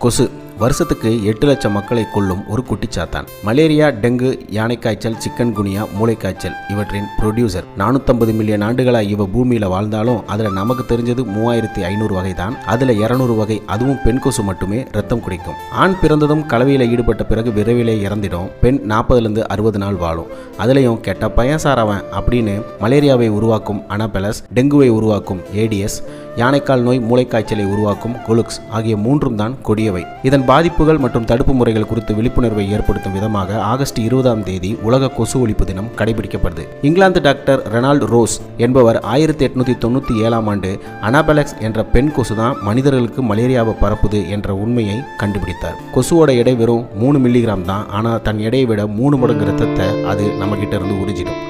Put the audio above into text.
கொசு வருஷத்துக்கு 8 லட்சம் மக்களை கொல்லும் ஒரு குட்டிச்சாத்தான். மலேரியா, டெங்கு, யானை காய்ச்சல், சிக்கன் குனியா, மூளைக்காய்ச்சல் இவற்றின் ப்ரொடியூசர். 450 மில்லியன் ஆண்டுகளாக இவ பூமியில வாழ்ந்தாலும் அதுல நமக்கு தெரிஞ்சது 3500 வகை தான். அதுல 200 வகை, அதுவும் பெண் கொசு மட்டுமே ரத்தம் குடிக்கும். ஆண் பிறந்ததும் கலவையில ஈடுபட்ட பிறகு விரைவிலே இறந்திடும். பெண் 40 to 60 நாள் வாழும். அதுலயும் கெட்ட பையன் சாரவன் அப்படின்னு மலேரியாவை உருவாக்கும் அனாபெலஸ், டெங்குவை உருவாக்கும் ஏடிஎஸ், யானைக்கால் நோய், மூளைக்காய்ச்சலை உருவாக்கும் கொலுக்ஸ் ஆகிய 3 தான் கொடியவை. இதன் பாதிப்புகள் மற்றும் தடுப்பு முறைகள் குறித்து விழிப்புணர்வை ஏற்படுத்தும் விதமாக ஆகஸ்ட் 20 உலக கொசு ஒழிப்பு தினம் கடைபிடிக்கப்படுது. இங்கிலாந்து டாக்டர் ரெனால்ட் ரோஸ் என்பவர் 1897 அனாபெலக்ஸ் என்ற பெண் கொசு தான் மனிதர்களுக்கு மலேரியாவை பரப்புது என்ற உண்மையை கண்டுபிடித்தார். கொசுவோட எடை வெறும் 3 மில்லிகிராம் தான். ஆனால் தன் எடையை விட 3 மடங்கு ரத்தத்தை அது நம்ம கிட்ட இருந்து உறிஞ்சிடும்.